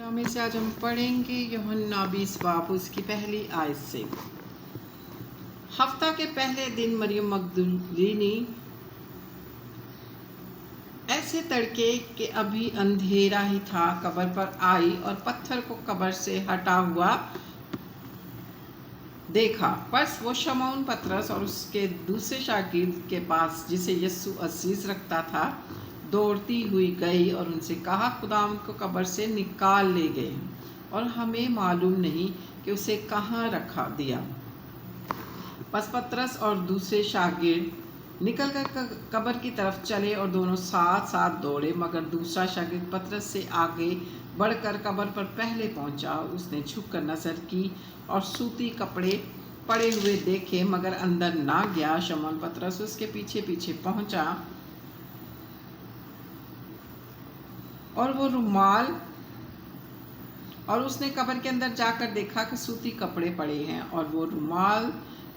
नामे से आज हम पढ़ेंगे यूहन्ना 20 बाब उसकी पहली आयत से। हफ्ता के पहले दिन मरियम मगदलीनी ऐसे तड़के के अभी अंधेरा ही था कब्र पर आई और पत्थर को कब्र से हटा हुआ देखा। बस वो शमौन पतरस और उसके दूसरे शागिर्द के पास जिसे यीशु अजीज रखता था दौड़ती हुई गई और उनसे कहा, खुदावंद को कब्र से निकाल ले गए और हमें मालूम नहीं कि उसे कहाँ रखा दिया। बस पतरस और दूसरे शागिर्द निकल कर कब्र की तरफ चले और दोनों साथ साथ दौड़े, मगर दूसरा शागिर्द पतरस से आगे बढ़कर कब्र पर पहले पहुंचा। उसने झुककर नजर की और सूती कपड़े पड़े हुए देखे, मगर अंदर ना गया। शमौन पतरस उसके पीछे पीछे पहुंचा और वो रुमाल और उसने कब्र के अंदर जाकर देखा कि सूती कपड़े पड़े हैं और वो रुमाल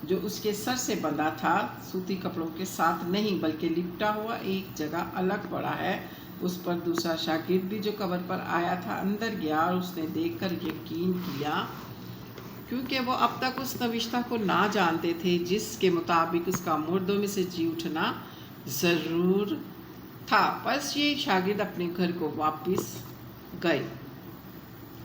जो उसके सर से बंधा था सूती कपड़ों के साथ नहीं बल्कि लिपटा हुआ एक जगह अलग पड़ा है। उस पर दूसरा शागिर्द भी जो कब्र पर आया था अंदर गया और उसने देखकर यकीन किया, क्योंकि वो अब तक उस नविश्ता को ना जानते थे जिसके मुताबिक उसका मुर्दों में से जी उठना ज़रूर था। बस ये शागिर्द अपने घर को वापस गए,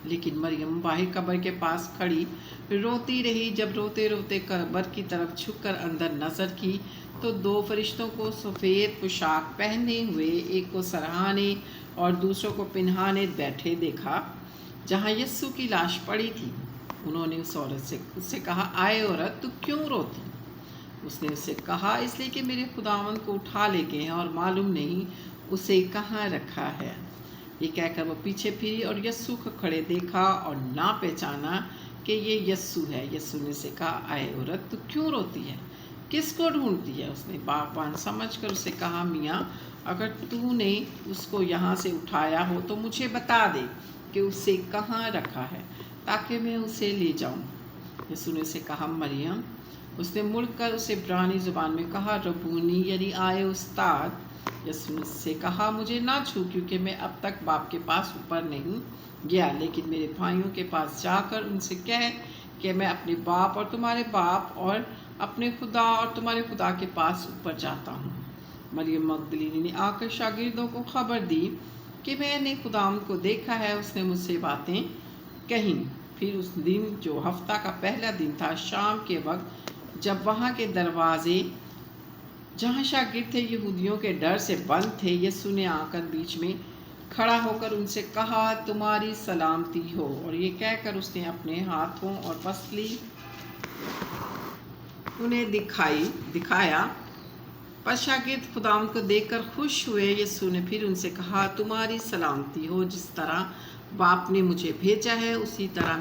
लेकिन मरियम बाहर कब्र के पास खड़ी रोती रही। जब रोते रोते कब्र की तरफ झुककर अंदर नजर की तो दो फरिश्तों को सफ़ेद पोशाक पहने हुए, एक को सरहाने और दूसरों को पिन्हाने बैठे देखा जहाँ यीशु की लाश पड़ी थी। उन्होंने उस औरत से उससे कहा, आए औरत, तू क्यों रोती? उसने उससे कहा, इसलिए कि मेरे खुदावंद को उठा ले गए हैं और मालूम नहीं उसे कहाँ रखा है। ये कहकर वो पीछे फिरी और यीशु को खड़े देखा और ना पहचाना कि ये यीशु है। यीशु ने से कहा, आए औरत, तू क्यों रोती है? किसको ढूंढती है? उसने बागबान समझकर उसे कहा, मियाँ, अगर तूने उसको यहाँ से उठाया हो तो मुझे बता दे कि उसे कहाँ रखा है ताकि मैं उसे ले जाऊँ। यीशु ने से कहा, मरियम। उसने मुड़कर उसे इब्रानी ज़ुबान में कहा, रबूनी, यानी आए उस्ताद। यीशु ने से कहा, मुझे ना छू, क्योंकि मैं अब तक बाप के पास ऊपर नहीं गया, लेकिन मेरे भाइयों के पास जाकर उनसे कह कि मैं अपने बाप और तुम्हारे बाप और अपने खुदा और तुम्हारे खुदा के पास ऊपर जाता हूँ। मरियम मगदलीनी ने आकर शागिर्दों को खबर दी कि मैंने खुदावंद को देखा है, उसने मुझसे बातें कहीं। फिर उस दिन जो हफ्ता का पहला दिन था, शाम के वक्त, जब वहाँ के दरवाजे जहाँ शागिर्द थे यहूदियों के डर से बंद थे, यीशु ने आकर बीच में खड़ा होकर उनसे कहा, तुम्हारी सलामती हो। और ये कहकर उसने अपने हाथों और पसली उन्हें दिखाया। पर शागिर्द खुदावंद को देखकर खुश हुए। यीशु ने फिर उनसे कहा, तुम्हारी सलामती हो। जिस तरह बाप ने मुझे भेजा है उसी तरह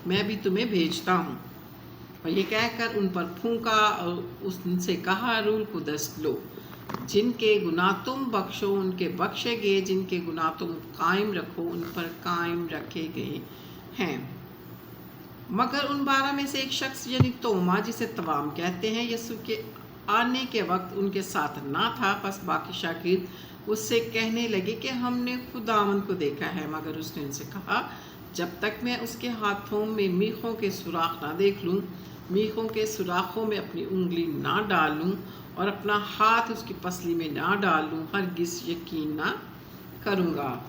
मैं भी तुम्हें भेजता हूँ। और ये कहकर उन पर फूंका और उनसे कहा, रूल कुदस लो। जिनके गुनाह तुम बख्शो उनके बख्शे गए, जिनके गुनाह तुम कायम रखो उन पर कायम रखे गए हैं। मगर उन 12 में से एक शख्स यानी तोमा, जिसे तवाम कहते हैं, यीशु के आने के वक्त उनके साथ ना था। बस बाकी शागिर्द उससे कहने लगे कि हमने खुदावंद को देखा है। मगर उसने उनसे कहा, जब तक मैं उसके हाथों में मीखों के सुराख ना देख लूँ, मीखों के सुराखों में अपनी उंगली ना डालूं और अपना हाथ उसकी पसली में ना डालूं, हरगिज़ यकीन ना करूँगा।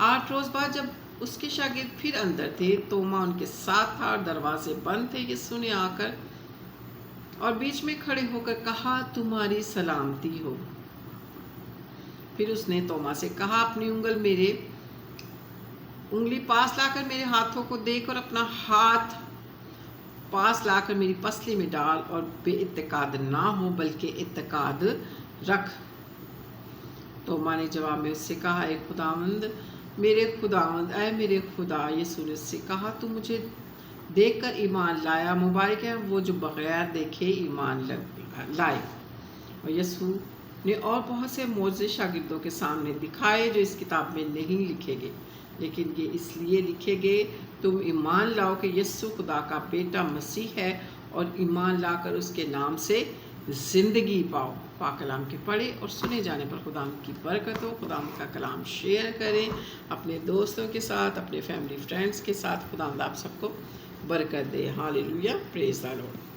8 रोज़ बाद जब उसके शागिर्द फिर अंदर थे, तोमा उनके साथ था और दरवाजे बंद थे। यीशु ने आकर और बीच में खड़े होकर कहा, तुम्हारी सलामती हो। फिर उसने तोमा से कहा, अपनी उंगली पास लाकर मेरे हाथों को देख और अपना हाथ पास लाकर मेरी पसली में डाल और बेइत्तेकाद ना हो बल्कि इत्तेकाद रख। तोमा ने जवाब में उससे कहा, ऐ खुदावंद, ऐ मेरे खुदा। यीशु ने उससे कहा, तू मुझे देखकर ईमान लाया, मुबारक है वो जो बगैर देखे ईमान लाए। और यीशु ने और बहुत से मौजज़े शागिर्दों के सामने दिखाए जो इस किताब में नहीं लिखे गए, लेकिन ये इसलिए लिखे गए तुम ईमान लाओ कि यीशु खुदा का बेटा मसीह है और ईमान लाकर उसके नाम से ज़िंदगी पाओ। पाक कलाम के पढ़े और सुने जाने पर खुदाम की बरकत हो। खुदाम का कलाम शेयर करें अपने दोस्तों के साथ, अपने फैमिली फ्रेंड्स के साथ। खुदाम आप सबको बरकत दे। Hallelujah, praise the Lord.